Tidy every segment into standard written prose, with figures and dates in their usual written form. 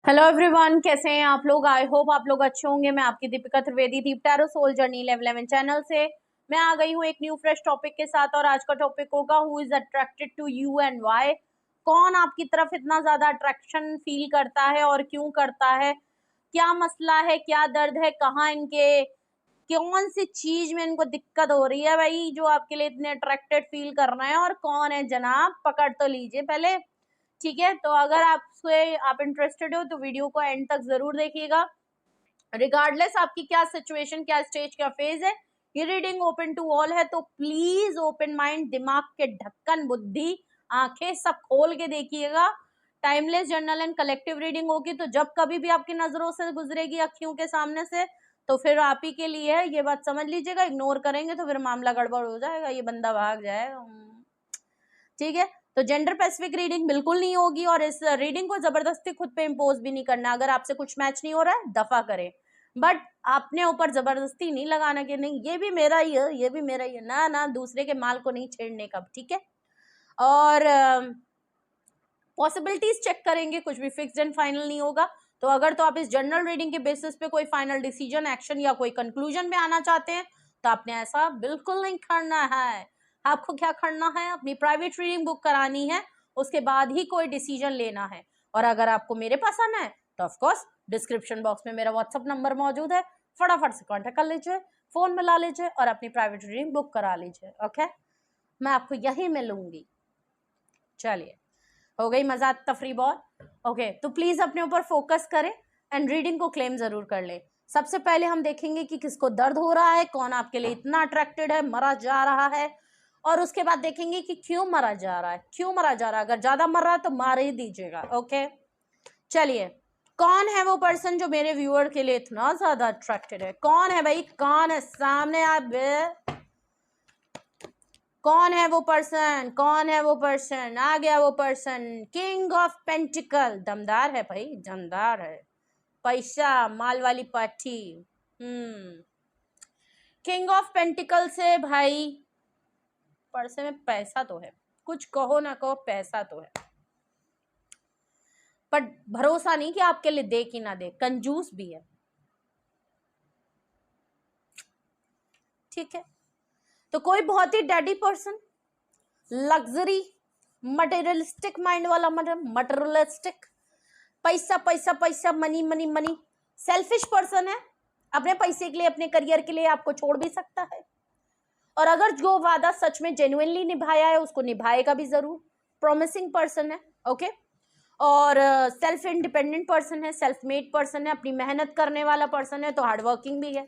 Hello everyone, कैसे हैं आप लोग। आई होप आप लोग अच्छे होंगे। मैं आपकी Deepika Trivedi Deep tarot soul journey level 11 channel से मैं आ गई हूँ एक न्यू फ्रेश टॉपिक के साथ। और आज का टॉपिक होगा who is attracted to you and why. कौन आपकी तरफ इतना ज्यादा अट्रैक्शन फील करता है और क्यों करता है, क्या मसला है, क्या दर्द है, कहाँ इनके कौन सी चीज में इनको दिक्कत हो रही है भाई जो आपके लिए इतने अट्रैक्टेड फील कर रहे हैं, और कौन है जनाब, पकड़ तो लीजिए पहले। ठीक है, तो अगर आप इंटरेस्टेड हो तो वीडियो को एंड तक जरूर देखिएगा। रिगार्डलेस आपकी क्या सिचुएशन, क्या स्टेज, क्या फेज है, ये रीडिंग ओपन टू ऑल है। तो प्लीज ओपन माइंड, दिमाग के ढक्कन, बुद्धि, आंखें सब खोल के देखिएगा। Timeless journal and collective reading होगी, तो जब कभी भी आपकी नजरों से गुजरेगी अखियों के सामने से, तो फिर आप ही के लिए है, ये बात समझ लीजिएगा। इग्नोर करेंगे तो फिर मामला गड़बड़ हो जाएगा, ये बंदा भाग जाएगा। ठीक है, तो जेंडर स्पेसिफिक रीडिंग बिल्कुल नहीं होगी, और इस रीडिंग को जबरदस्ती खुद पे इम्पोज भी नहीं करना। अगर आपसे कुछ मैच नहीं हो रहा है दफा करें, बट अपने ऊपर जबरदस्ती नहीं लगाना कि नहीं ये भी मेरा ही है, ये भी मेरा ही है। ना ना, दूसरे के माल को नहीं छेड़ने का। ठीक है, और पॉसिबिलिटीज चेक करेंगे, कुछ भी फिक्स्ड एंड फाइनल नहीं होगा। तो अगर तो आप इस जर्नल रीडिंग के बेसिस पे कोई फाइनल डिसीजन, एक्शन या कोई कंक्लूजन में आना चाहते हैं, तो आपने ऐसा बिल्कुल नहीं करना है। आपको क्या करना है, अपनी प्राइवेट रीडिंग बुक करानी है, उसके बाद ही कोई डिसीजन लेना है। और अगर आपको मेरे पास आना है तो ऑफकोर्स डिस्क्रिप्शन बॉक्स में मेरा व्हाट्सअप नंबर मौजूद है, फटाफट से कॉन्टेक्ट कर लीजिए, फोन मिला लीजिए और अपनी प्राइवेट रीडिंग बुक करा लीजिए। ओके, मैं आपको यही मिलूंगी। चलिए, हो गई मजाक तफरी बहुत। ओके, तो प्लीज अपने ऊपर फोकस करें एंड रीडिंग को क्लेम जरूर कर ले। सबसे पहले हम देखेंगे कि किसको दर्द हो रहा है, कौन आपके लिए इतना अट्रैक्टेड है, मरा जा रहा है। और उसके बाद देखेंगे कि क्यों मरा जा रहा है, क्यों मरा जा रहा है। अगर ज्यादा मर रहा है तो मार ही दीजिएगा। ओके, चलिए, कौन है वो पर्सन जो मेरे व्यूअर के लिए इतना ज्यादा अट्रैक्टेड है? कौन है भाई, कौन है सामने? आप कौन है वो पर्सन, कौन है वो पर्सन? आ गया वो पर्सन, किंग ऑफ पेंटिकल। दमदार है भाई, दमदार है, पैसा माल वाली पाठी। किंग ऑफ पेंटिकल से भाई पर्से में पैसा तो है, कुछ कहो ना कहो पैसा तो है, पर भरोसा नहीं कि आपके लिए दे कि ना दे, कंजूस भी है। ठीक है, तो कोई बहुत ही daddy person, luxury, materialistic mind वाला, मटेरियलिस्टिक, पैसा पैसा पैसा, money money money, selfish person है। अपने पैसे के लिए, अपने करियर के लिए आपको छोड़ भी सकता है, और अगर जो वादा सच में जेन्युइनली निभाया है उसको निभाएगा भी जरूर। प्रॉमिसिंग पर्सन है। ओके, और सेल्फ इंडिपेंडेंट पर्सन है, सेल्फ मेड पर्सन है, अपनी मेहनत करने वाला पर्सन है, तो हार्डवर्किंग भी है।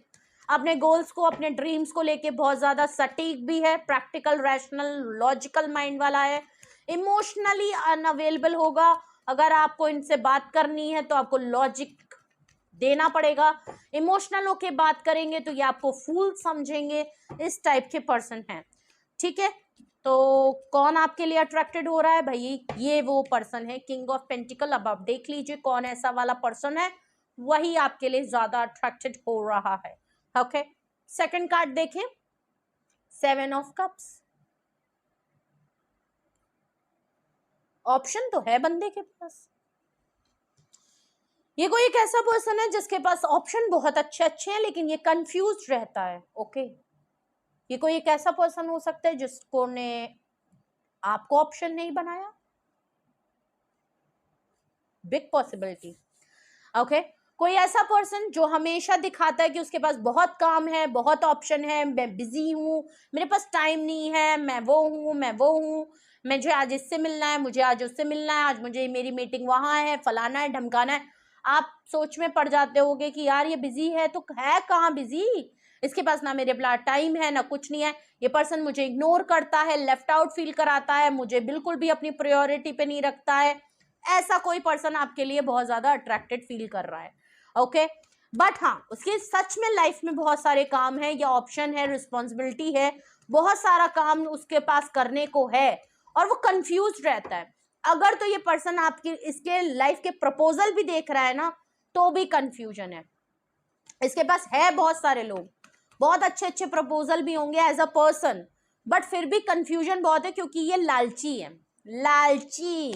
अपने गोल्स को, अपने ड्रीम्स को लेके बहुत ज्यादा सटीक भी है, प्रैक्टिकल, रैशनल, लॉजिकल माइंड वाला है। इमोशनली अनअवेलेबल होगा। अगर आपको इनसे बात करनी है तो आपको लॉजिक देना पड़ेगा। इमोशनल होके बात करेंगे तो ये आपको फूल समझेंगे, इस टाइप के पर्सन हैं। ठीक है, तो कौन आपके लिए अट्रैक्टेड हो रहा है भाई? ये वो पर्सन है, किंग ऑफ पेंटिकल। अब आप देख लीजिए कौन ऐसा वाला पर्सन है, वही आपके लिए ज्यादा अट्रैक्टेड हो रहा है। ओके, सेकंड कार्ड देखें, 7 ऑफ कप्स। ऑप्शन तो है बंदे के पास। ये कोई एक ऐसा पर्सन है जिसके पास ऑप्शन बहुत अच्छे अच्छे हैं, लेकिन ये कंफ्यूज रहता है। ओके, ये कोई एक ऐसा पर्सन हो सकता है जिसको ने आपको ऑप्शन नहीं बनाया, बिग पॉसिबिलिटी। ओके, कोई ऐसा पर्सन जो हमेशा दिखाता है कि उसके पास बहुत काम है, बहुत ऑप्शन है, मैं बिजी हूँ, मेरे पास टाइम नहीं है, मैं वो हूँ, मैं वो हूँ, मुझे आज इससे मिलना है, मुझे आज उससे मिलना है, आज मुझे मेरी मीटिंग वहां है, फलाना है, ढमकाना है। आप सोच में पड़ जाते होगे कि यार ये बिजी है तो है कहाँ बिजी, इसके पास ना मेरे पास टाइम है ना कुछ नहीं है। ये पर्सन मुझे इग्नोर करता है, लेफ्ट आउट फील कराता है, मुझे बिल्कुल भी अपनी प्रायोरिटी पे नहीं रखता है। ऐसा कोई पर्सन आपके लिए बहुत ज्यादा अट्रैक्टेड फील कर रहा है। ओके, बट हाँ, उसके सच में लाइफ में बहुत सारे काम है, या ऑप्शन है, रिस्पॉन्सिबिलिटी है, बहुत सारा काम उसके पास करने को है, और वो कंफ्यूज रहता है। अगर तो ये पर्सन आपकी इसके लाइफ के प्रपोजल भी देख रहा है ना, तो भी कंफ्यूजन है। इसके पास है बहुत सारे लोग, बहुत अच्छे अच्छे प्रपोजल भी होंगे एज अ पर्सन, बट फिर भी कंफ्यूजन बहुत है, क्योंकि ये लालची है, लालची।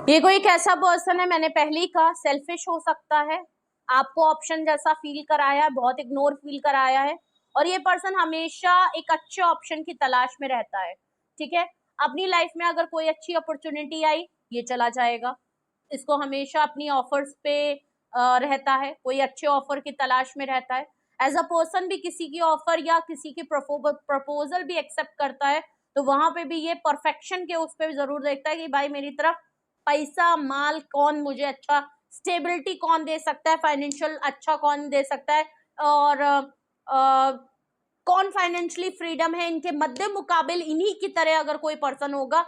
ये कोई कैसा पर्सन है, मैंने पहले ही कहा सेल्फिश हो सकता है, आपको ऑप्शन जैसा फील कराया है, बहुत इग्नोर फील कराया है, और ये पर्सन हमेशा एक अच्छे ऑप्शन की तलाश में रहता है। ठीक है, अपनी लाइफ में अगर कोई अच्छी अपॉर्चुनिटी आई, ये चला जाएगा। इसको हमेशा अपनी ऑफर्स पे रहता है, कोई अच्छे ऑफर की तलाश में रहता है। एज अ पर्सन भी किसी की ऑफर या किसी की प्रपोजल भी एक्सेप्ट करता है, तो वहां पे भी ये परफेक्शन के उस पर जरूर देखता है कि भाई मेरी तरफ पैसा माल कौन मुझे अच्छा, स्टेबिलिटी कौन दे सकता है, फाइनेंशियल अच्छा कौन दे सकता है, और कौन फाइनेंशियली फ्रीडम है, इनके मध्य मुकाबिल इन्हीं की तरह अगर कोई पर्सन होगा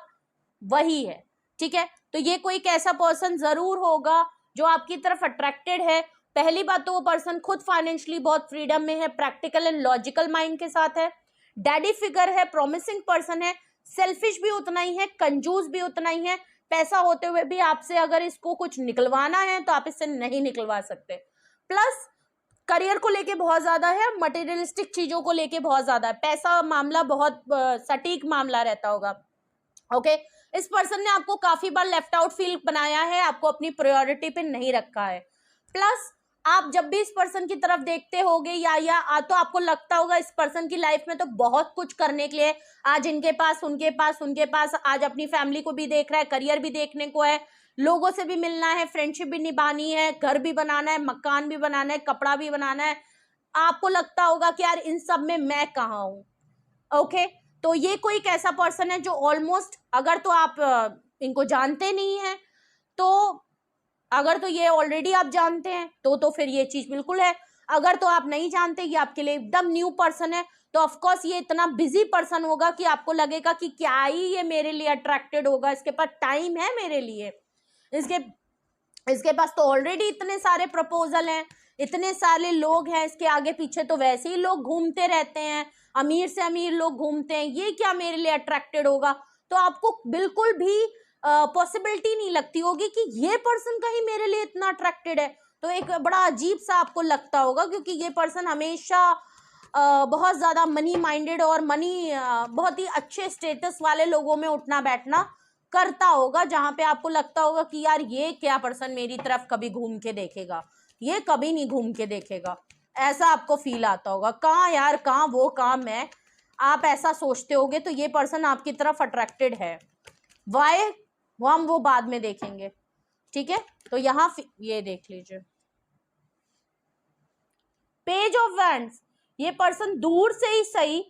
वही है। ठीक है, तो ये कोई कैसा पर्सन जरूर होगा जो आपकी तरफ अट्रैक्टेड है। पहली बात तो वो पर्सन खुद फाइनेंशियली बहुत फ्रीडम में है, प्रैक्टिकल एंड लॉजिकल माइंड के साथ है, डैडी फिगर है, प्रॉमिसिंग पर्सन है, सेल्फिश भी उतना ही है, कंजूस भी उतना ही है। पैसा होते हुए भी आपसे अगर इसको कुछ निकलवाना है तो आप इससे नहीं निकलवा सकते। प्लस करियर को लेके बहुत ज्यादा है, मटेरियलिस्टिक चीजों को लेके बहुत ज्यादा है, पैसा मामला बहुत सटीक मामला रहता होगा। ओके, इस पर्सन ने आपको काफी बार लेफ्ट आउट फील बनाया है, आपको अपनी प्रायोरिटी पे नहीं रखा है। प्लस आप जब भी इस पर्सन की तरफ देखते होगे या तो आपको लगता होगा इस पर्सन की लाइफ में तो बहुत कुछ करने के लिए, आज इनके पास उनके पास उनके पास, आज अपनी फैमिली को भी देख रहा है, करियर भी देखने को है, लोगों से भी मिलना है, फ्रेंडशिप भी निभानी है, घर भी बनाना है, मकान भी बनाना है, कपड़ा भी बनाना है। आपको लगता होगा कि यार इन सब में मैं कहाँ हूँ। ओके, तो ये कोई कैसा पर्सन है जो ऑलमोस्ट, अगर तो आप इनको जानते नहीं हैं तो, अगर तो ये ऑलरेडी आप जानते हैं तो फिर ये चीज बिल्कुल है। अगर तो आप नहीं जानते, ये आपके लिए एकदम न्यू पर्सन है, तो ऑफकोर्स ये इतना बिजी पर्सन होगा कि आपको लगेगा कि क्या ही ये मेरे लिए अट्रैक्टेड होगा, इसके पास टाइम है मेरे लिए, इसके पास तो ऑलरेडी इतने सारे प्रपोजल हैं, इतने सारे लोग हैं इसके आगे पीछे, तो वैसे ही लोग घूमते रहते हैं, अमीर से अमीर लोग घूमते हैं, ये क्या मेरे लिए अट्रैक्टेड होगा। तो आपको बिल्कुल भी पॉसिबिलिटी नहीं लगती होगी कि ये पर्सन कहीं मेरे लिए इतना अट्रैक्टेड है। तो एक बड़ा अजीब सा आपको लगता होगा, क्योंकि ये पर्सन हमेशा बहुत ज्यादा मनी माइंडेड और बहुत ही अच्छे स्टेटस वाले लोगों में उठना बैठना करता होगा, जहां पे आपको लगता होगा कि यार ये क्या पर्सन मेरी तरफ कभी घूम के देखेगा, ये कभी नहीं घूम के देखेगा, ऐसा आपको फील आता होगा। कहाँ यार, कहाँ वो, कहाँ मैं, आप ऐसा सोचते होगे, तो ये पर्सन आपकी तरफ अट्रैक्टेड है। वाई, वो हम वो बाद में देखेंगे। ठीक है, तो यहाँ ये देख लीजिए पेज ऑफ वैंड्स, ये पर्सन दूर से ही सही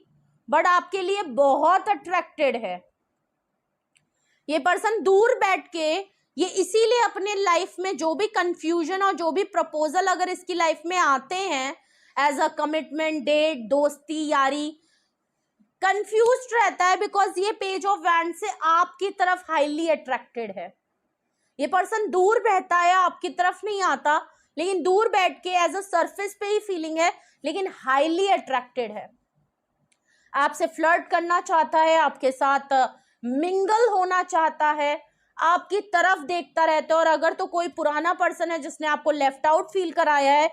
बट आपके लिए बहुत अट्रैक्टेड है। ये पर्सन दूर बैठ के, ये इसीलिए अपने लाइफ में जो भी कंफ्यूजन और जो भी प्रपोजल अगर इसकी लाइफ में आते हैं एज अ कमिटमेंट, डेट, दोस्ती, यारी, कंफ्यूज्ड रहता है, बिकॉज ये पेज ऑफ वैंड से आपकी तरफ हाईली अट्रैक्टेड है। ये पर्सन दूर बैठता है, आपकी तरफ नहीं आता, लेकिन दूर बैठ के एज अ सरफेस पे ही फीलिंग है, लेकिन हाईली अट्रैक्टेड है, आपसे फ्लर्ट करना चाहता है, आपके साथ मिंगल होना चाहता है, आपकी तरफ देखता रहता है। और अगर तो कोई पुराना पर्सन है जिसने आपको लेफ्ट आउट फील कराया है,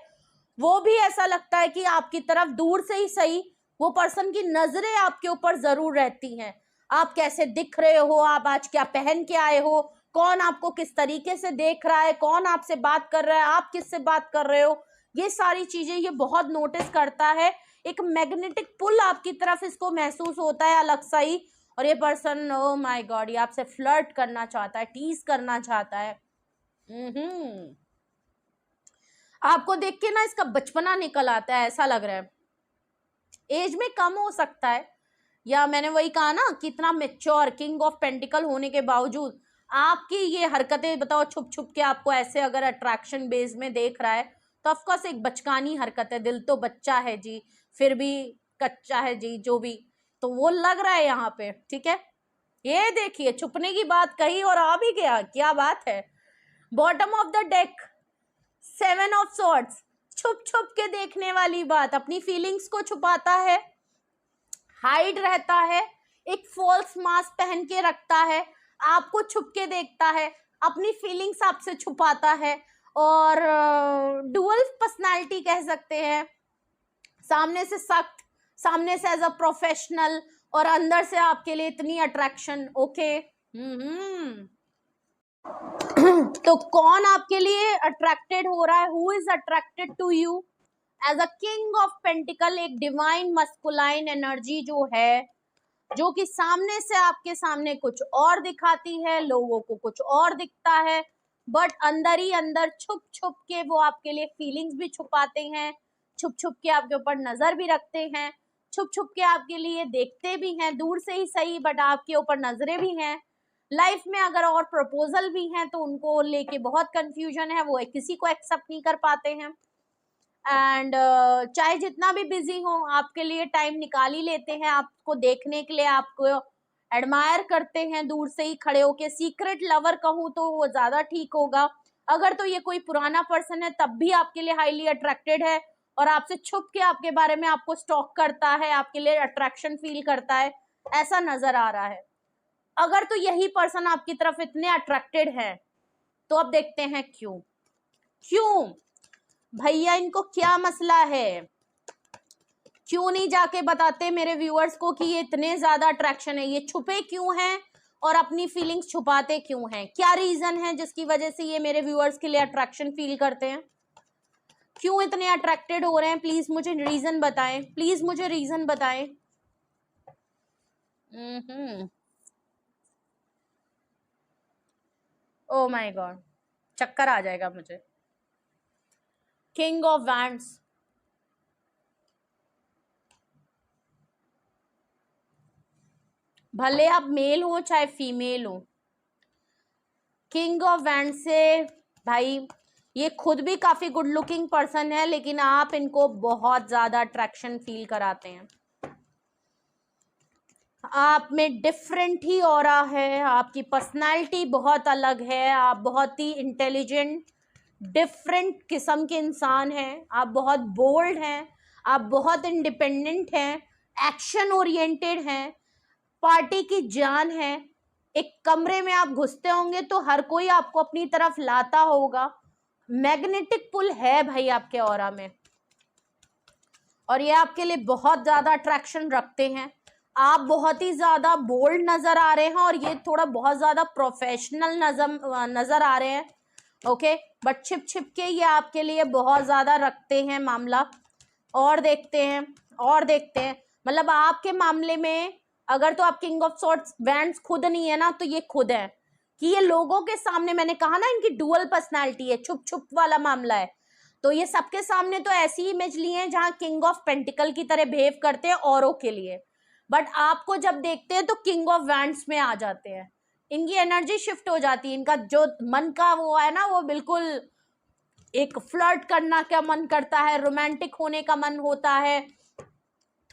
वो भी ऐसा लगता है कि आपकी तरफ दूर से ही सही वो पर्सन की नजरें आपके ऊपर जरूर रहती हैं। आप कैसे दिख रहे हो, आप आज क्या पहन के आए हो, कौन आपको किस तरीके से देख रहा है, कौन आपसे बात कर रहा है, आप किससे बात कर रहे हो, ये सारी चीजें ये बहुत नोटिस करता है। एक मैग्नेटिक पुल आपकी तरफ इसको महसूस होता है अलग सा ही, और ये पर्सन, ओ माय गॉड, ये आपसे फ्लर्ट करना चाहता है, टीज करना चाहता है। आपको देख के ना इसका बचपना निकल आता है, ऐसा लग रहा है। एज में कम हो सकता है, या मैंने वही कहा ना कि इतना मेच्योर, किंग ऑफ पेंटिकल होने के बावजूद आपकी ये हरकतें, बताओ, छुप छुप के आपको ऐसे अगर अट्रैक्शन बेस में देख रहा है, तो ऑफकोर्स एक बचकानी हरकत है, दिल तो बच्चा है जी, फिर भी कच्चा है जी, जो भी, तो वो लग रहा है यहाँ पे। ठीक है, ये देखिए, छुपने की बात कही और आ भी गया, क्या बात है। Bottom of the deck, 7 of swords, छुप छुप के देखने वाली बात, अपनी फीलिंग्स को छुपाता है, हाइड रहता है, एक फॉल्स मास्क पहन के रखता है, आपको छुप के देखता है, अपनी फीलिंग्स आपसे छुपाता है, और डुअल पर्सनालिटी कह सकते हैं, सामने से सख्त, सामने से एज अ प्रोफेशनल, और अंदर से आपके लिए इतनी अट्रैक्शन। ओके, तो कौन आपके लिए अट्रैक्टेड हो रहा है? Who is attracted to you as a king of pentacle? एक डिवाइन मस्कुलाइन एनर्जी जो है, जो कि सामने से आपके सामने कुछ और दिखाती है, लोगों को कुछ और दिखता है, बट अंदर ही अंदर छुप छुप के वो आपके लिए फीलिंग्स भी छुपाते हैं, छुप छुप के आपके ऊपर नजर भी रखते हैं, छुप छुप के आपके लिए देखते भी हैं, दूर से ही सही बट आपके ऊपर नजरें भी हैं। लाइफ में अगर और प्रपोजल भी हैं तो उनको लेके बहुत कंफ्यूजन है, वो किसी को एक्सेप्ट नहीं कर पाते हैं। एंड चाहे जितना भी बिजी हो, आपके लिए टाइम निकाल ही लेते हैं, आपको देखने के लिए, आपको एडमायर करते हैं दूर से ही खड़े होके। सीक्रेट लवर कहूँ तो वो ज्यादा ठीक होगा। अगर तो ये कोई पुराना पर्सन है तब भी आपके लिए हाईली अट्रैक्टेड है और आपसे छुप के आपके बारे में आपको स्टॉक करता है, आपके लिए अट्रैक्शन फील करता है, ऐसा नजर आ रहा है। अगर तो यही पर्सन आपकी तरफ इतने अट्रैक्टेड है तो अब देखते हैं क्यों। क्यों भैया, इनको क्या मसला है? क्यों नहीं जाके बताते मेरे व्यूअर्स को कि ये इतने ज्यादा अट्रैक्शन है? ये छुपे क्यों हैं और अपनी फीलिंग्स छुपाते क्यों हैं? क्या रीजन है जिसकी वजह से ये मेरे व्यूअर्स के लिए अट्रैक्शन फील करते हैं? क्यों इतने अट्रैक्टेड हो रहे हैं? प्लीज मुझे रीजन बताएं, प्लीज मुझे रीजन बताएं। ओ माय गॉड, चक्कर आ जाएगा मुझे। किंग ऑफ वैंड्स, भले आप मेल हो चाहे फीमेल हो, किंग ऑफ वैंड से भाई ये खुद भी काफी गुड लुकिंग पर्सन है, लेकिन आप इनको बहुत ज्यादा अट्रैक्शन फील कराते हैं। आप में डिफरेंट ही ऑरा है, आपकी पर्सनालिटी बहुत अलग है, आप बहुत ही इंटेलिजेंट डिफरेंट किस्म के इंसान हैं, आप बहुत बोल्ड हैं, आप बहुत इंडिपेंडेंट हैं, एक्शन ओरिएंटेड हैं, पार्टी की जान है। एक कमरे में आप घुसते होंगे तो हर कोई आपको अपनी तरफ लाता होगा। मैग्नेटिक पुल है भाई आपके ऑरा में, और ये आपके लिए बहुत ज्यादा अट्रैक्शन रखते हैं। आप बहुत ही ज्यादा बोल्ड नजर आ रहे हैं और ये थोड़ा बहुत ज्यादा प्रोफेशनल नजर आ रहे हैं, ओके, बट छिप छिप के ये आपके लिए बहुत ज्यादा रखते हैं मामला। और देखते हैं, और देखते हैं, मतलब आपके मामले में अगर तो आप किंग ऑफ सॉर्ड्स वैंड्स खुद नहीं है ना, तो ये खुद है कि ये लोगों के सामने, मैंने कहा ना इनकी डुअल पर्सनालिटी है, छुप छुप वाला मामला है, तो ये सबके सामने तो ऐसी इमेज लिए हैं जहां किंग ऑफ पेंटिकल की तरह बिहेव करते हैं औरों के लिए, बट आपको जब देखते हैं तो किंग ऑफ वैंड्स में आ जाते हैं। इनकी एनर्जी शिफ्ट हो जाती है, इनका जो मन का वो है ना, वो बिल्कुल एक फ्लर्ट करना का मन करता है, रोमांटिक होने का मन होता है,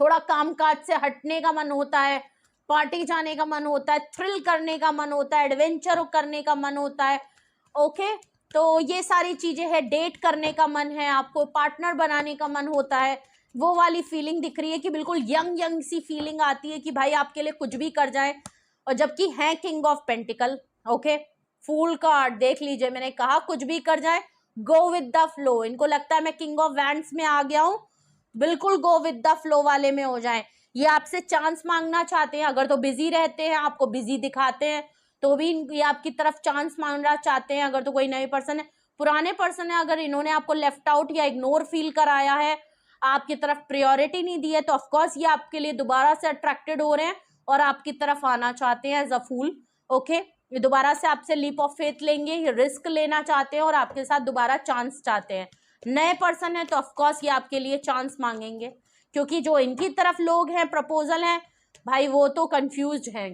थोड़ा कामकाज से हटने का मन होता है, पार्टी जाने का मन होता है, थ्रिल करने का मन होता है, एडवेंचर करने का मन होता है, ओके। तो ये सारी चीजें हैं, डेट करने का मन है, आपको पार्टनर बनाने का मन होता है, वो वाली फीलिंग दिख रही है कि बिल्कुल यंग यंग सी फीलिंग आती है कि भाई आपके लिए कुछ भी कर जाए, और जबकि है king of pentacle, okay. Fool card देख लीजिए, मैंने कहा कुछ भी कर जाए, गो विद द फ्लो। इनको लगता है मैं किंग ऑफ वैंड्स में आ गया हूं, बिल्कुल गो विद द फ्लो वाले में हो जाए। ये आपसे चांस मांगना चाहते हैं, अगर तो बिजी रहते हैं, आपको बिजी दिखाते हैं, तो भी ये आपकी तरफ चांस मांगना चाहते हैं। अगर तो कोई नए पर्सन है, पुराने पर्सन है, अगर इन्होंने आपको लेफ्ट आउट या इग्नोर फील कराया है, आपकी तरफ प्रायोरिटी नहीं दी है, तो ऑफकोर्स ये आपके लिए दोबारा से अट्रैक्टेड हो रहे हैं और आपकी तरफ आना चाहते हैं एज अ फूल, ओके। ये दोबारा से आपसे लीप ऑफ फेथ लेंगे, ये रिस्क लेना चाहते हैं और आपके साथ दोबारा चांस चाहते हैं। नए पर्सन है तो ऑफकोर्स ये आपके लिए चांस मांगेंगे, क्योंकि जो इनकी तरफ लोग हैं, प्रपोजल हैं भाई, वो तो कंफ्यूज हैं।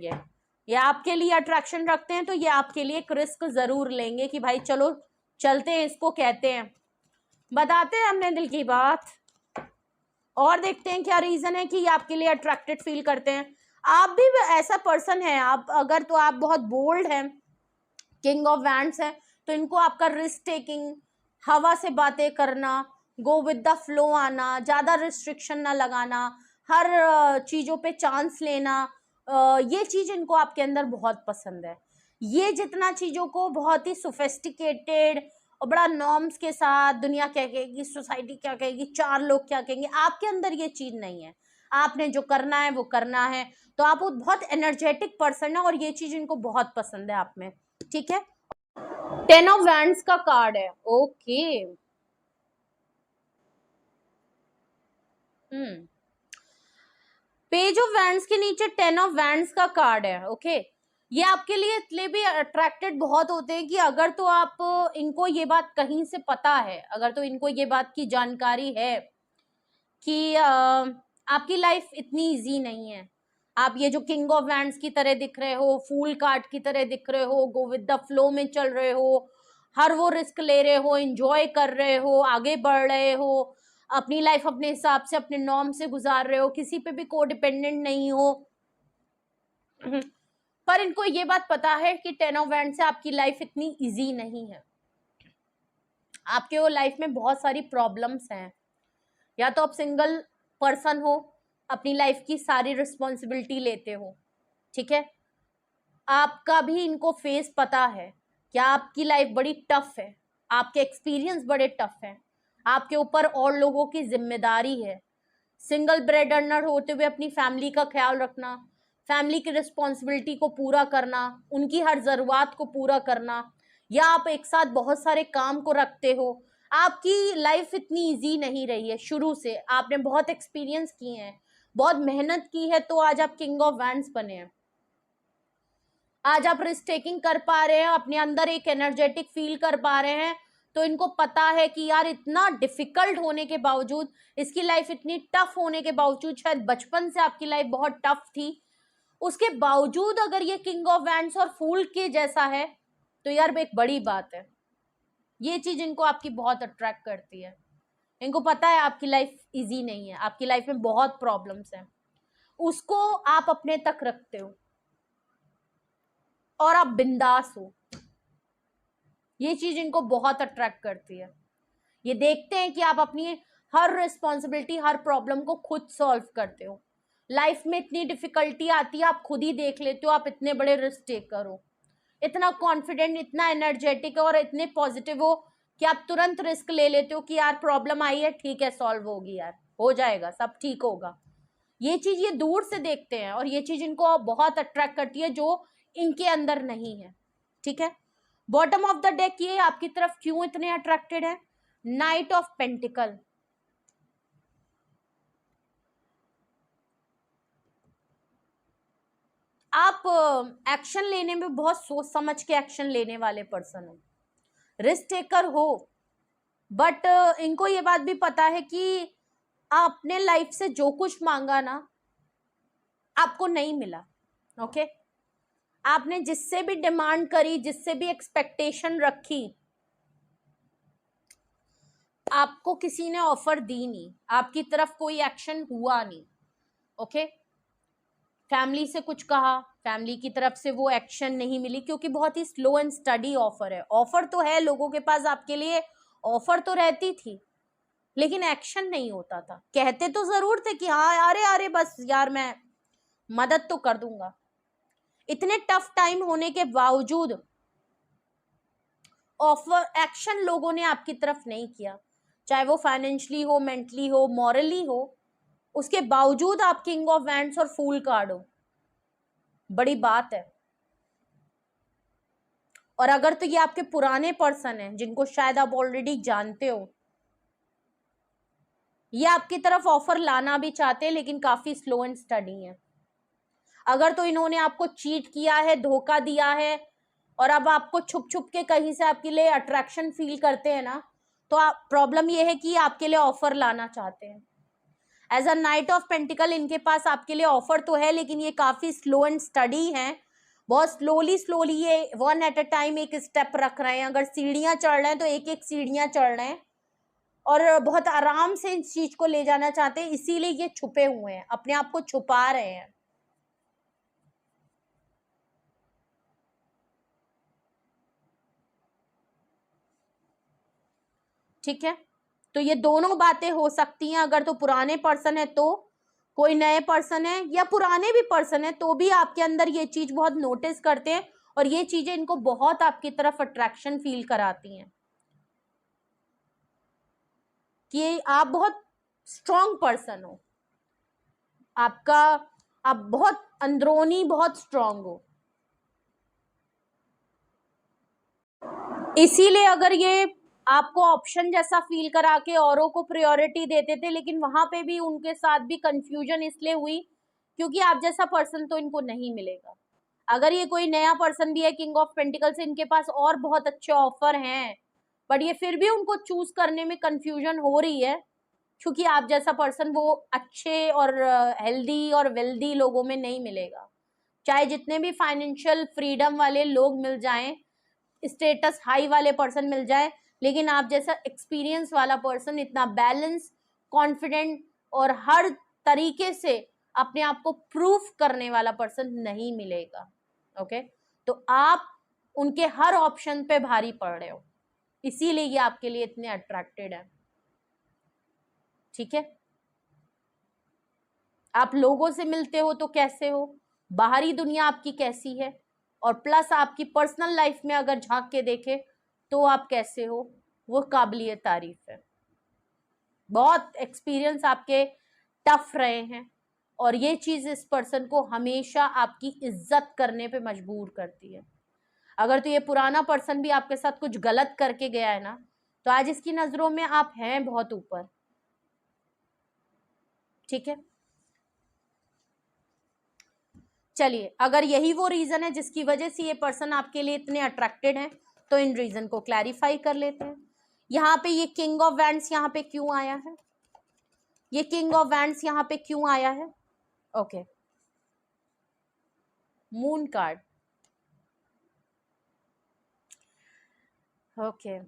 ये आपके लिए अट्रैक्शन रखते हैं, तो ये आपके लिए एक रिस्क जरूर लेंगे कि भाई चलो चलते हैं, इसको कहते हैं, बताते हैं हमने दिल की बात। और देखते हैं क्या रीजन है कि ये आपके लिए अट्रैक्टेड फील करते हैं। आप भी ऐसा पर्सन है, आप अगर तो आप बहुत बोल्ड हैं, किंग ऑफ वैंड्स है, तो इनको आपका रिस्क टेकिंग, हवा से बातें करना, गो विद द फ्लो आना, ज्यादा रिस्ट्रिक्शन ना लगाना, हर चीजों पे चांस लेना, ये चीज इनको आपके अंदर बहुत पसंद है। ये जितना चीजों को बहुत ही सोफिस्टिकेटेड और बड़ा नॉर्म्स के साथ, दुनिया क्या कहेगी, सोसाइटी क्या कहेगी, चार लोग क्या कहेंगे, आपके अंदर ये चीज नहीं है। आपने जो करना है वो करना है, तो आप बहुत एनर्जेटिक पर्सन है और ये चीज इनको बहुत पसंद है आप में, ठीक है। टेन ऑफ वैंड्स का कार्ड है। Okay. Hmm. Page of wands के नीचे टेन ऑफ वैंड्स का कार्ड है। ओके। ये आपके लिए इसलिए भी अट्रैक्टेड बहुत होते हैं कि अगर तो आप इनको ये बात कहीं से पता है, अगर तो इनको ये बात की जानकारी है कि आपकी लाइफ इतनी इजी नहीं है, आप ये जो किंग ऑफ वैंड्स की तरह दिख रहे हो, फूल कार्ड की तरह दिख रहे हो, गो विद द फ्लो में चल रहे हो, हर वो रिस्क ले रहे हो, एंजॉय कर रहे हो, आगे बढ़ रहे हो, अपनी लाइफ अपने हिसाब से अपने नॉर्म से गुजार रहे हो, किसी पे भी को डिपेंडेंट नहीं हो। पर इनको ये बात पता है कि टेन ऑफ वैंड से आपकी लाइफ इतनी इजी नहीं है, आपके वो लाइफ में बहुत सारी प्रॉब्लम्स हैं। या तो आप सिंगल पर्सन हो, अपनी लाइफ की सारी रिस्पॉन्सिबिलिटी लेते हो, ठीक है, आपका भी इनको फेस पता है कि आपकी लाइफ बड़ी टफ है, आपके एक्सपीरियंस बड़े टफ हैं, आपके ऊपर और लोगों की जिम्मेदारी है, सिंगल ब्रेड अर्नर होते हुए अपनी फैमिली का ख्याल रखना, फैमिली की रिस्पॉन्सिबिलिटी को पूरा करना, उनकी हर ज़रूरत को पूरा करना, या आप एक साथ बहुत सारे काम को रखते हो। आपकी लाइफ इतनी इजी नहीं रही है शुरू से, आपने बहुत एक्सपीरियंस किए हैं, बहुत मेहनत की है, तो आज आप किंग ऑफ वैंड्स बने हैं। आज आप रिस्क टेकिंग कर पा रहे हैं, अपने अंदर एक एनर्जेटिक फील कर पा रहे हैं, तो इनको पता है कि यार इतना डिफिकल्ट होने के बावजूद, इसकी लाइफ इतनी टफ होने के बावजूद, शायद बचपन से आपकी लाइफ बहुत टफ थी, उसके बावजूद अगर ये किंग ऑफ वैंड्स और फूल के जैसा है तो यार एक बड़ी बात है। ये चीज इनको आपकी बहुत अट्रैक्ट करती है। इनको पता है आपकी लाइफ इजी नहीं है, आपकी लाइफ में बहुत प्रॉब्लम्स हैं, उसको आप अपने तक रखते हो और आप बिंदास हो। ये चीज इनको बहुत अट्रैक्ट करती है। ये देखते हैं कि आप अपनी हर रिस्पॉन्सिबिलिटी, हर प्रॉब्लम को खुद सॉल्व करते हो। लाइफ में इतनी डिफिकल्टी आती है, आप खुद ही देख लेते हो, आप इतने बड़े रिस्क टेकर हो, इतना कॉन्फिडेंट, इतना एनर्जेटिक और इतने पॉजिटिव हो कि आप तुरंत रिस्क ले लेते हो कि यार प्रॉब्लम आई है, ठीक है, सॉल्व होगी, यार हो जाएगा, सब ठीक होगा। ये चीज ये दूर से देखते हैं और ये चीज इनको बहुत अट्रैक्ट करती है जो इनके अंदर नहीं है, ठीक है। बॉटम ऑफ द डेक ये आपकी तरफ क्यों इतने अट्रैक्टेड है? Night of pentacle. आप एक्शन लेने में बहुत सोच समझ के एक्शन लेने वाले पर्सन हो, रिस्क टेकर हो, बट इनको ये बात भी पता है कि आपने लाइफ से जो कुछ मांगा ना, आपको नहीं मिला। ओके। आपने जिससे भी डिमांड करी, जिससे भी एक्सपेक्टेशन रखी, आपको किसी ने ऑफर दी नहीं, आपकी तरफ कोई एक्शन हुआ नहीं। ओके। फैमिली से कुछ कहा, फैमिली की तरफ से वो एक्शन नहीं मिली, क्योंकि बहुत ही स्लो एंड स्टडी ऑफर है। ऑफर तो है लोगों के पास, आपके लिए ऑफर तो रहती थी, लेकिन एक्शन नहीं होता था। कहते तो जरूर थे कि हाँ अरे अरे बस यार मैं मदद तो कर दूंगा, इतने टफ टाइम होने के बावजूद ऑफर एक्शन लोगों ने आपकी तरफ नहीं किया, चाहे वो फाइनेंशियली हो, मेंटली हो, मॉरली हो, उसके बावजूद आप किंग ऑफ वैंड्स और फूल कार्ड हो, बड़ी बात है। और अगर तो ये आपके पुराने पर्सन हैं जिनको शायद आप ऑलरेडी जानते हो, ये आपकी तरफ ऑफर लाना भी चाहते हैं लेकिन काफी स्लो एंड स्टडी है। अगर तो इन्होंने आपको चीट किया है, धोखा दिया है, और अब आपको छुप छुप के कहीं से आपके लिए अट्रैक्शन फील करते हैं ना, तो आप प्रॉब्लम ये है कि आपके लिए ऑफर लाना चाहते हैं। As a knight of pentacle इनके पास आपके लिए ऑफर तो है, लेकिन ये काफी स्लो एंड स्टडी है, बहुत स्लोली स्लोली ये वन एट अ टाइम एक स्टेप रख रहे हैं। अगर सीढ़ियां चढ़ रहे हैं तो एक एक सीढ़ियां चढ़ रहे हैं और बहुत आराम से इस चीज को ले जाना चाहते हैं, इसीलिए ये छुपे हुए हैं, अपने आप को छुपा रहे हैं। ठीक है, तो ये दोनों बातें हो सकती हैं। अगर तो पुराने पर्सन है तो कोई नए पर्सन है, या पुराने भी पर्सन है तो भी आपके अंदर ये चीज बहुत नोटिस करते हैं और ये चीजें इनको बहुत आपकी तरफ अट्रैक्शन फील कराती हैं कि आप बहुत स्ट्रॉन्ग पर्सन हो, आपका आप बहुत अंदरूनी बहुत स्ट्रॉन्ग हो। इसीलिए अगर ये आपको ऑप्शन जैसा फील करा के औरों को प्रायोरिटी देते थे, लेकिन वहां पे भी उनके साथ भी कंफ्यूजन इसलिए हुई क्योंकि आप जैसा पर्सन तो इनको नहीं मिलेगा। अगर ये कोई नया पर्सन भी है किंग ऑफ पेंटिकल्स, इनके पास और बहुत अच्छे ऑफर हैं, बट ये फिर भी उनको चूज करने में कंफ्यूजन हो रही है क्योंकि आप जैसा पर्सन वो अच्छे और हेल्दी और वेल्दी लोगों में नहीं मिलेगा। चाहे जितने भी फाइनेंशियल फ्रीडम वाले लोग मिल जाएं, स्टेटस हाई वाले पर्सन मिल जाए, लेकिन आप जैसा एक्सपीरियंस वाला पर्सन, इतना बैलेंस, कॉन्फिडेंट और हर तरीके से अपने आप को प्रूफ करने वाला पर्सन नहीं मिलेगा। ओके, तो आप उनके हर ऑप्शन पे भारी पड़ रहे हो, इसीलिए ये आपके लिए इतने अट्रैक्टेड है। ठीक है, आप लोगों से मिलते हो तो कैसे हो, बाहरी दुनिया आपकी कैसी है, और प्लस आपकी पर्सनल लाइफ में अगर झांक के देखे तो आप कैसे हो, वो काबिलियत तारीफ है। बहुत एक्सपीरियंस आपके टफ रहे हैं और ये चीज इस पर्सन को हमेशा आपकी इज्जत करने पे मजबूर करती है। अगर तो ये पुराना पर्सन भी आपके साथ कुछ गलत करके गया है ना, तो आज इसकी नजरों में आप हैं बहुत ऊपर। ठीक है, चलिए, अगर यही वो रीजन है जिसकी वजह से ये पर्सन आपके लिए इतने अट्रैक्टेड हैं, तो इन रीजन को क्लैरिफाई कर लेते हैं। यहाँ पे ये किंग ऑफ वैंड्स यहाँ पे क्यों आया है, ये किंग ऑफ वैंड्स यहाँ पे क्यों आया है? Okay, moon card. Okay,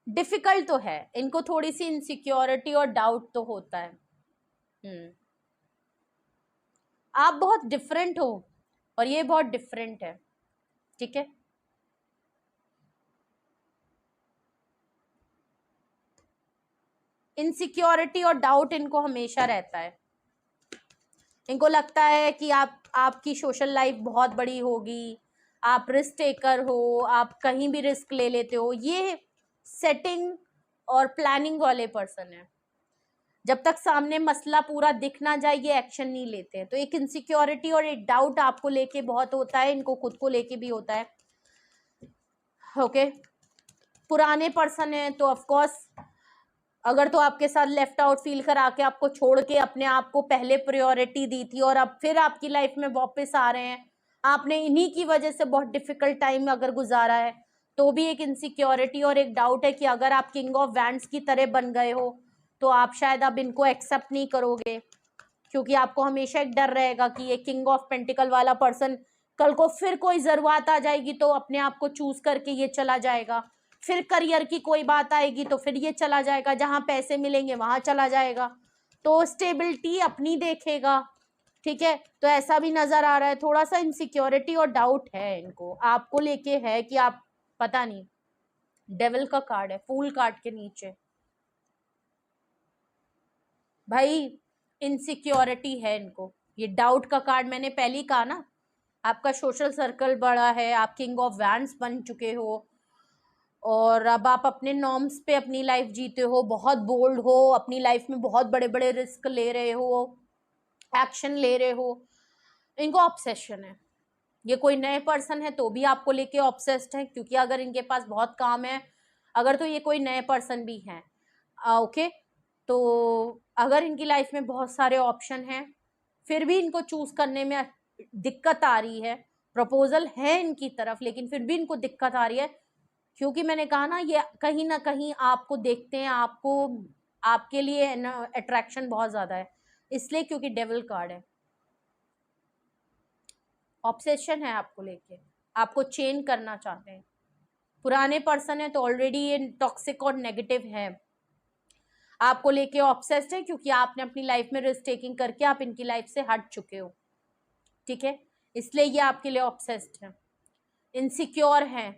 difficult तो है, इनको थोड़ी सी इनसिक्योरिटी और डाउट तो होता है। आप बहुत डिफरेंट हो और ये बहुत डिफरेंट है। ठीक है, इनसिक्योरिटी और डाउट इनको हमेशा रहता है। इनको लगता है कि आपकी सोशल लाइफ बहुत बड़ी होगी, आप रिस्क टेकर हो, आप कहीं भी रिस्क ले लेते हो। ये सेटिंग और प्लानिंग वाले पर्सन है। जब तक सामने मसला पूरा दिख ना जाए ये एक्शन नहीं लेते हैं। तो एक इनसिक्योरिटी और एक डाउट आपको लेके बहुत होता है, इनको खुद को लेके भी होता है। ओके, पुराने पर्सन है तो ऑफ कोर्स अगर तो आपके साथ लेफ्ट आउट फील करा के आपको छोड़ के अपने आप को पहले प्रायोरिटी दी थी और अब फिर आपकी लाइफ में वापस आ रहे हैं, आपने इन्हीं की वजह से बहुत डिफिकल्ट टाइम अगर गुजारा है, तो भी एक इनसिक्योरिटी और एक डाउट है कि अगर आप किंग ऑफ वैंड्स की तरह बन गए हो तो आप शायद अब इनको एक्सेप्ट नहीं करोगे, क्योंकि आपको हमेशा एक डर रहेगा कि ये किंग ऑफ पेंटिकल वाला पर्सन कल को फिर कोई जरूरत आ जाएगी तो अपने आप को चूज करके ये चला जाएगा, फिर करियर की कोई बात आएगी तो फिर ये चला जाएगा, जहां पैसे मिलेंगे वहां चला जाएगा, तो स्टेबिलिटी अपनी देखेगा। ठीक है, तो ऐसा भी नजर आ रहा है, थोड़ा सा इनसिक्योरिटी और डाउट है इनको आपको लेके है कि आप पता नहीं। डेविल का कार्ड है फूल कार्ड के नीचे, भाई इनसिक्योरिटी है इनको। ये डाउट का कार्ड मैंने पहले ही कहा ना, आपका सोशल सर्कल बड़ा है, आप किंग ऑफ वैंड्स बन चुके हो और अब आप अपने नॉर्म्स पे अपनी लाइफ जीते हो, बहुत बोल्ड हो, अपनी लाइफ में बहुत बड़े बड़े रिस्क ले रहे हो, एक्शन ले रहे हो। इनको ऑब्सेशन है। ये कोई नए पर्सन है तो भी आपको लेके ऑब्सेस्ड है, क्योंकि अगर इनके पास बहुत काम है, अगर तो ये कोई नए पर्सन भी हैं, ओके, तो अगर इनकी लाइफ में बहुत सारे ऑप्शन हैं फिर भी इनको चूज करने में दिक्कत आ रही है, प्रपोजल है इनकी तरफ लेकिन फिर भी इनको दिक्कत आ रही है, क्योंकि मैंने कहा ना कहीं आपको देखते हैं, आपको आपके लिए ना अट्रैक्शन बहुत ज्यादा है, इसलिए क्योंकि डेविल कार्ड है। ऑब्सेशन है आपको लेके, आपको चेंज करना चाहते हैं। पुराने पर्सन है तो ऑलरेडी ये टॉक्सिक और नेगेटिव है, आपको लेके ऑब्सेस्ड है क्योंकि आपने अपनी लाइफ में रिस्क टेकिंग करके आप इनकी लाइफ से हट चुके हो। ठीक है, इसलिए ये आपके लिए ऑब्सेस्ड है, इनसिक्योर है,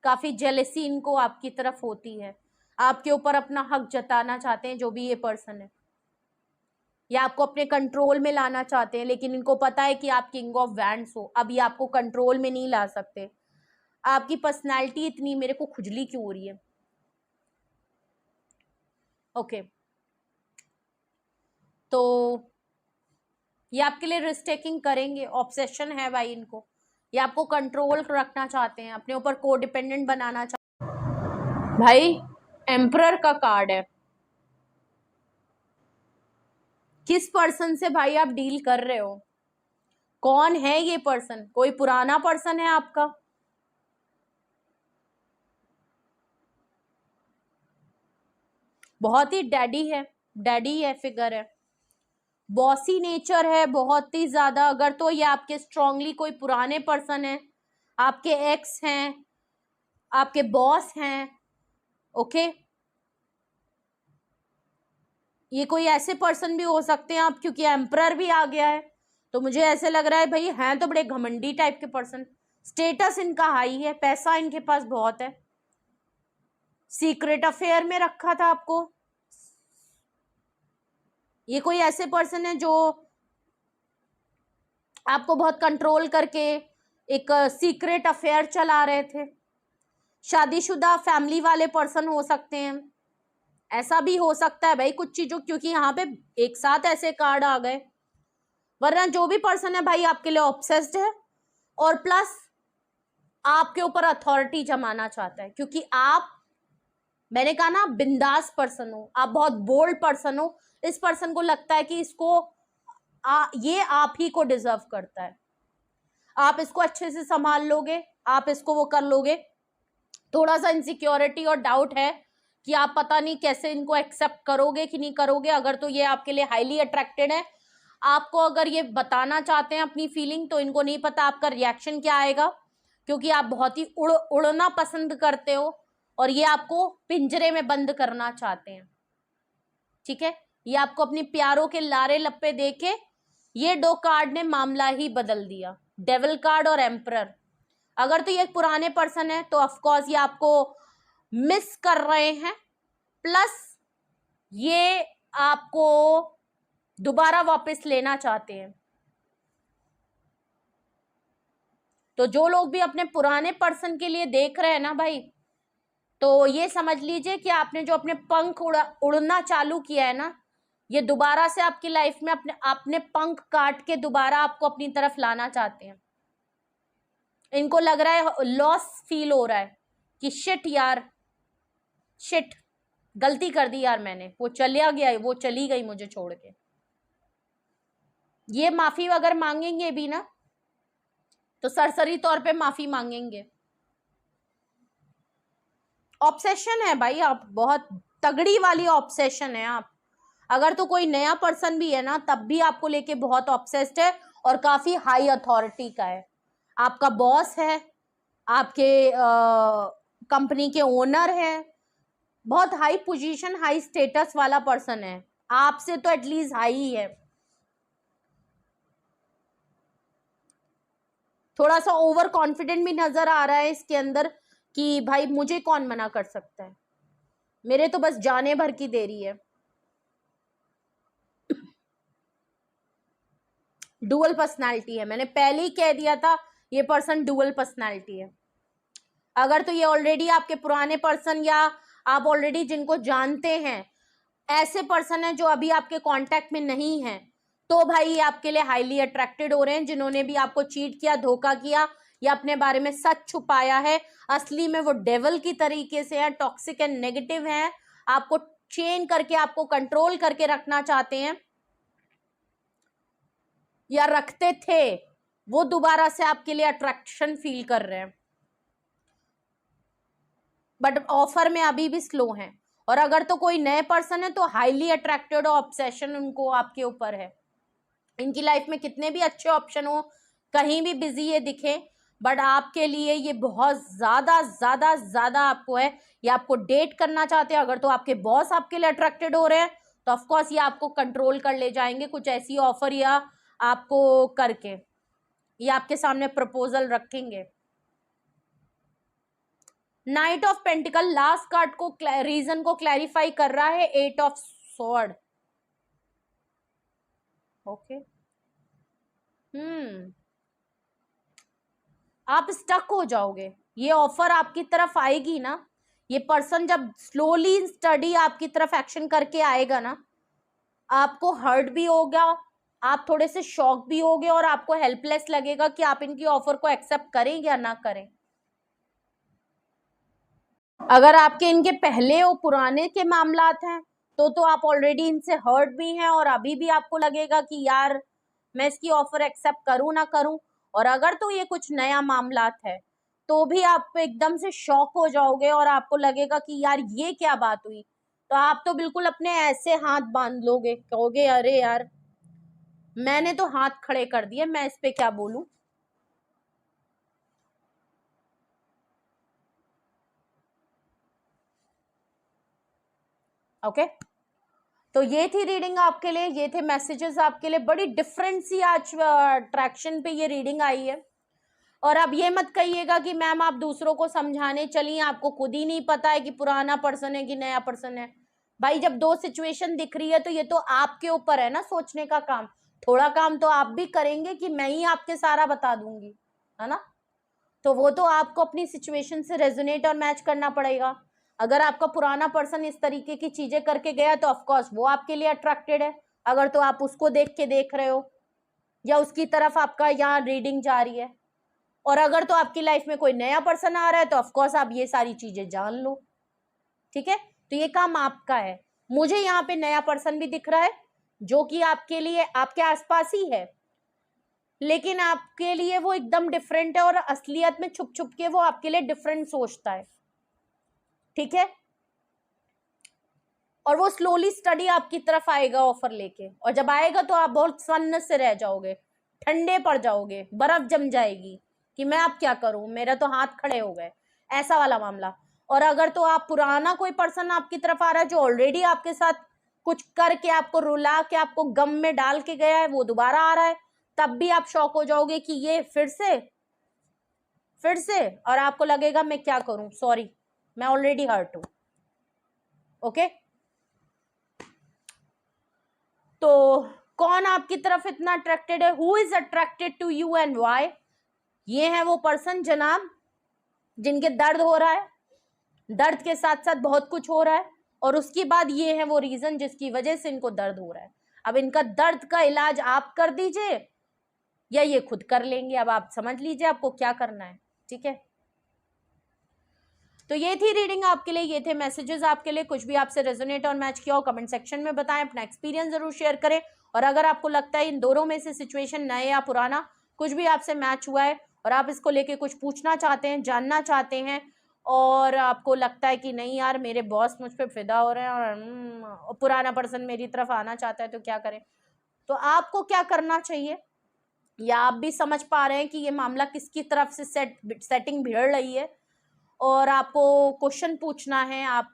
काफी जेलसी इनको आपकी तरफ होती है, आपके ऊपर अपना हक जताना चाहते हैं जो भी ये पर्सन है, या आपको अपने कंट्रोल में लाना चाहते हैं, लेकिन इनको पता है कि आप किंग ऑफ वैंड्स हो, अब ये आपको कंट्रोल में नहीं ला सकते। आपकी पर्सनैलिटी इतनी, मेरे को खुजली क्यों हो रही है? ओके, तो ये आपके लिए रिस्क टेकिंग करेंगे, ऑब्सेशन है भाई इनको, ये आपको कंट्रोल रखना चाहते हैं, अपने ऊपर को डिपेंडेंट बनाना चाहते हैं। भाई एम्परर का कार्ड है। किस पर्सन से भाई आप डील कर रहे हो? कौन है ये पर्सन? कोई पुराना पर्सन है आपका? बहुत ही डैडी है, फिगर है, बॉसी नेचर है बहुत ही ज्यादा। अगर तो ये आपके स्ट्रांगली कोई पुराने पर्सन है, आपके एक्स हैं, आपके बॉस हैं, ओके। ये कोई ऐसे पर्सन भी हो सकते हैं आप, क्योंकि एम्परर भी आ गया है, तो मुझे ऐसे लग रहा है भाई हैं तो बड़े घमंडी टाइप के पर्सन। स्टेटस इनका हाई है, पैसा इनके पास बहुत है, सीक्रेट अफेयर में रखा था आपको। ये कोई ऐसे पर्सन है जो आपको बहुत कंट्रोल करके एक सीक्रेट अफेयर चला रहे थे। शादीशुदा फैमिली वाले पर्सन हो सकते हैं, ऐसा भी हो सकता है भाई कुछ चीजों, क्योंकि यहाँ पे एक साथ ऐसे कार्ड आ गए। वरना जो भी पर्सन है भाई आपके लिए ऑब्सेस्ड है, और प्लस आपके ऊपर अथॉरिटी जमाना चाहता है, क्योंकि आप, मैंने कहा ना, बिंदास पर्सन हो, आप बहुत बोल्ड पर्सन हो। इस पर्सन को लगता है कि इसको ये आप ही को डिजर्व करता है, आप इसको अच्छे से संभाल लोगे, आप इसको वो कर लोगे। थोड़ा सा इनसिक्योरिटी और डाउट है कि आप पता नहीं कैसे इनको एक्सेप्ट करोगे कि नहीं करोगे। अगर तो ये आपके लिए हाईली अट्रैक्टेड है, आपको अगर ये बताना चाहते हैं अपनी फीलिंग, तो इनको नहीं पता आपका रिएक्शन क्या आएगा, क्योंकि आप बहुत ही उड़ना पसंद करते हो और ये आपको पिंजरे में बंद करना चाहते हैं, ठीक है। ये आपको अपनी प्यारों के लारे लप्पे देके ये दो कार्ड ने मामला ही बदल दिया, डेविल कार्ड और एम्परर। अगर तो ये पुराने पर्सन है तो ऑफ कोर्स ये आपको मिस कर रहे हैं, प्लस ये आपको दोबारा वापस लेना चाहते हैं। तो जो लोग भी अपने पुराने पर्सन के लिए देख रहे हैं ना भाई, तो ये समझ लीजिए कि आपने जो अपने पंख उड़ना चालू किया है ना, ये दोबारा से आपकी लाइफ में अपने पंख काट के दोबारा आपको अपनी तरफ लाना चाहते हैं। इनको लग रहा है, लॉस फील हो रहा है कि शिट यार, शिट, गलती कर दी यार मैंने, वो चलिया गया, वो चली गई मुझे छोड़ के। ये माफी अगर मांगेंगे भी ना, तो सरसरी तौर पे माफी मांगेंगे। ऑब्सेशन है भाई, आप बहुत तगड़ी वाली ऑब्सेशन है आप। अगर तो कोई नया पर्सन भी है ना, तब भी आपको लेके बहुत ऑब्सेस्ड है, और काफी हाई अथॉरिटी का है। आपका बॉस है, आपके कंपनी के ओनर है, बहुत हाई पोजीशन हाई स्टेटस वाला पर्सन है, आपसे तो एटलीस्ट हाई ही है। थोड़ा सा ओवर कॉन्फिडेंट भी नजर आ रहा है इसके अंदर कि भाई मुझे कौन मना कर सकता है, मेरे तो बस जाने भर की देरी है। डुअल पर्सनालिटी है, मैंने पहले ही कह दिया था, ये पर्सन डुअल पर्सनालिटी है। अगर तो ये ऑलरेडी आपके पुराने पर्सन, या आप ऑलरेडी जिनको जानते हैं, ऐसे पर्सन है जो अभी आपके कांटेक्ट में नहीं है, तो भाई ये आपके लिए हाईली अट्रैक्टेड हो रहे हैं। जिन्होंने भी आपको चीट किया, धोखा किया, या अपने बारे में सच छुपाया है, असली में वो डेविल की तरीके से है, टॉक्सिक एंड नेगेटिव है, आपको चेन करके, आपको कंट्रोल करके रखना चाहते हैं, या रखते थे, वो दोबारा से आपके लिए अट्रैक्शन फील कर रहे हैं, बट ऑफर में अभी भी स्लो हैं। और अगर तो कोई नए पर्सन है तो हाईली अट्रैक्टेड और ऑब्सेशन उनको आपके ऊपर है। इनकी लाइफ में कितने भी अच्छे ऑप्शन हो, कहीं भी बिजी ये दिखे, बट आपके लिए ये बहुत ज्यादा ज्यादा ज्यादा आपको है, ये आपको डेट करना चाहते हैं। अगर तो आपके बॉस आपके लिए अट्रैक्टेड हो रहे हैं, तो ऑफकोर्स ये आपको कंट्रोल कर ले जाएंगे, कुछ ऐसी ऑफर या आपको करके ये आपके सामने प्रपोजल रखेंगे। Night of pentacle last card को रीजन को क्लैरिफाई कर रहा है, 8 ऑफ स्वॉर्ड, ओके। आप स्टक हो जाओगे, ये ऑफर आपकी तरफ आएगी ना, ये पर्सन जब स्लोली स्टडी आपकी तरफ एक्शन करके आएगा ना, आपको हर्ट भी होगा, आप थोड़े से शॉक भी होगे, और आपको हेल्पलेस लगेगा कि आप इनकी ऑफर को एक्सेप्ट करें या ना करें। अगर आपके इनके पहले और पुराने के मामलात हैं तो आप ऑलरेडी इनसे हर्ट भी हैं और अभी भी आपको लगेगा कि यार मैं इसकी ऑफर एक्सेप्ट करूं ना करूं। और अगर तो ये कुछ नया मामलात है तो भी आप एकदम से शॉक हो जाओगे और आपको लगेगा कि यार ये क्या बात हुई। तो आप तो बिल्कुल अपने ऐसे हाथ बांध लोगे, कहोगे अरे यार मैंने तो हाथ खड़े कर दिए, मैं इस पे क्या बोलूं। ओके, तो ये थी रीडिंग आपके लिए, ये थे मैसेजेस आपके लिए। बड़ी डिफरेंट सी आज अट्रैक्शन पे ये रीडिंग आई है। और अब ये मत कहिएगा कि मैम आप दूसरों को समझाने चली, आपको खुद ही नहीं पता है कि पुराना पर्सन है कि नया पर्सन है। भाई जब दो सिचुएशन दिख रही है तो ये तो आपके ऊपर है ना सोचने का काम। थोड़ा काम तो आप भी करेंगे कि मैं ही आपके सारा बता दूंगी, है ना। तो वो तो आपको अपनी सिचुएशन से रेजोनेट और मैच करना पड़ेगा। अगर आपका पुराना पर्सन इस तरीके की चीजें करके गया तो ऑफकोर्स वो आपके लिए अट्रैक्टेड है, अगर तो आप उसको देख के देख रहे हो या उसकी तरफ आपका यहाँ रीडिंग जा रही है। और अगर तो आपकी लाइफ में कोई नया पर्सन आ रहा है तो ऑफकोर्स आप ये सारी चीजें जान लो। ठीक है, तो ये काम आपका है। मुझे यहाँ पे नया पर्सन भी दिख रहा है जो कि आपके लिए आपके आसपास ही है, लेकिन आपके लिए वो एकदम डिफरेंट है और असलियत में छुप छुप के वो आपके लिए डिफरेंट सोचता है। ठीक है, और वो स्लोली स्टडी आपकी तरफ आएगा ऑफर लेके, और जब आएगा तो आप बहुत सन्न से रह जाओगे, ठंडे पड़ जाओगे, बर्फ जम जाएगी कि मैं अब क्या करूं, मेरे तो हाथ खड़े हो गए, ऐसा वाला मामला। और अगर तो आप पुराना कोई पर्सन आपकी तरफ आ रहा है जो ऑलरेडी आपके साथ कुछ करके आपको रुला के आपको गम में डाल के गया है, वो दोबारा आ रहा है, तब भी आप शॉक हो जाओगे कि ये फिर से, और आपको लगेगा मैं क्या करूं, सॉरी मैं ऑलरेडी हर्ट हूं। ओके, तो कौन आपकी तरफ इतना अट्रैक्टेड है, who is attracted to you and why. ये है वो पर्सन जनाब जिनके दर्द हो रहा है, दर्द के साथ साथ बहुत कुछ हो रहा है, और उसके बाद ये है वो रीजन जिसकी वजह से इनको दर्द हो रहा है। अब इनका दर्द का इलाज आप कर दीजिए या ये खुद कर लेंगे, अब आप समझ लीजिए आपको क्या करना है। ठीक है, तो ये थी रीडिंग आपके लिए, ये थे मैसेजेस आपके लिए। कुछ भी आपसे रेजोनेट और मैच किया हो कमेंट सेक्शन में बताएं, अपना एक्सपीरियंस जरूर शेयर करें। और अगर आपको लगता है इन दोनों में से सिचुएशन नए या पुराना कुछ भी आपसे मैच हुआ है और आप इसको लेके कुछ पूछना चाहते हैं, जानना चाहते हैं, और आपको लगता है कि नहीं यार मेरे बॉस मुझ पर फिदा हो रहे हैं और पुराना पर्सन मेरी तरफ आना चाहता है तो क्या करें, तो आपको क्या करना चाहिए, या आप भी समझ पा रहे हैं कि ये मामला किसकी तरफ से सेटिंग भिड़ रही है, और आपको क्वेश्चन पूछना है, आप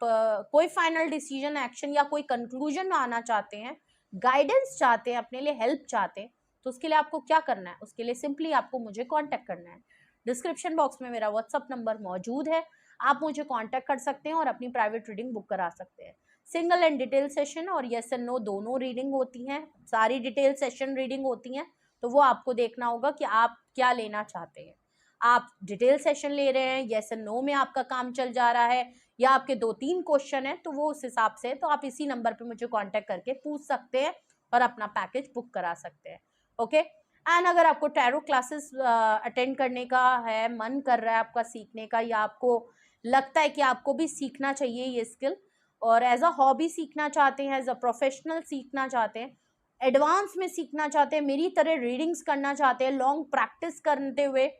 कोई फाइनल डिसीजन एक्शन या कोई कंक्लूजन में आना चाहते हैं, गाइडेंस चाहते हैं, अपने लिए हेल्प चाहते हैं, तो उसके लिए आपको क्या करना है, उसके लिए सिंपली आपको मुझे कांटेक्ट करना है। डिस्क्रिप्शन बॉक्स में मेरा व्हाट्सअप नंबर मौजूद है, आप मुझे कांटेक्ट कर सकते हैं और अपनी प्राइवेट रीडिंग बुक करा सकते हैं। सिंगल एंड डिटेल सेशन और यस एंड नो दोनों रीडिंग होती हैं, सारी डिटेल सेशन रीडिंग होती हैं, तो वो आपको देखना होगा कि आप क्या लेना चाहते हैं। आप डिटेल सेशन ले रहे हैं, यस एंड नो में आपका काम चल जा रहा है, या आपके 2-3 क्वेश्चन है, तो वो उस हिसाब से, तो आप इसी नंबर पे मुझे कांटेक्ट करके पूछ सकते हैं और अपना पैकेज बुक करा सकते हैं। ओके, एंड अगर आपको टैरो क्लासेस अटेंड करने का है, मन कर रहा है आपका सीखने का, या आपको लगता है कि आपको भी सीखना चाहिए ये स्किल, और एज अ हॉबी सीखना चाहते हैं, एज अ प्रोफेशनल सीखना चाहते हैं, एडवांस में सीखना चाहते हैं, मेरी तरह रीडिंग्स करना चाहते हैं लॉन्ग प्रैक्टिस करते हुए,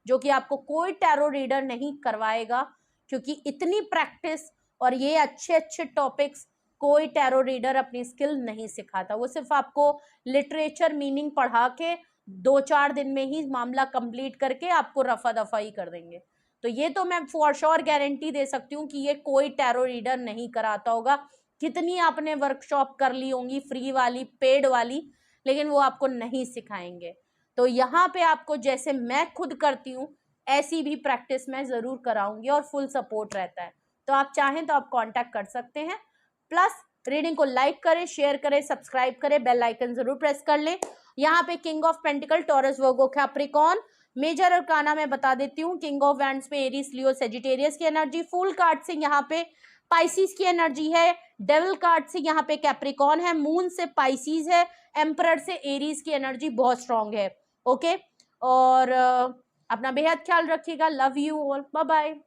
जो कि आपको कोई टैरो रीडर नहीं करवाएगा, क्योंकि इतनी प्रैक्टिस और ये अच्छे अच्छे टॉपिक्स कोई टैरो रीडर अपनी स्किल नहीं सिखाता। वो सिर्फ आपको लिटरेचर मीनिंग पढ़ा के 2-4 दिन में ही मामला कंप्लीट करके आपको रफा दफा ही कर देंगे। तो ये तो मैं फॉर श्योर गारंटी दे सकती हूँ कि ये कोई टैरो रीडर नहीं कराता होगा। कितनी आपने वर्कशॉप कर ली होंगी, फ्री वाली, पेड वाली, लेकिन वो आपको नहीं सिखाएंगे। तो यहाँ पे आपको जैसे मैं खुद करती हूँ ऐसी भी प्रैक्टिस मैं ज़रूर कराऊंगी और फुल सपोर्ट रहता है। तो आप चाहें तो आप कांटेक्ट कर सकते हैं। प्लस रीडिंग को लाइक करें, शेयर करें, सब्सक्राइब करें, बेल आइकन जरूर प्रेस कर लें। यहाँ पे king of pentacle, Taurus, Virgo, Capricorn, major arcana मैं बता देती हूँ। किंग ऑफ वैंड्स में एरीज, लियो, सेजिटेरियस की एनर्जी, फुल कार्ड से यहाँ पे पाइसिस की एनर्जी है, डेविल कार्ड से यहाँ पे कैप्रिकॉर्न है, मून से पाइसिस है, एम्परर से एरीज की एनर्जी बहुत स्ट्रांग है। ओके, और अपना बेहद ख्याल रखिएगा। Love you all, bye bye.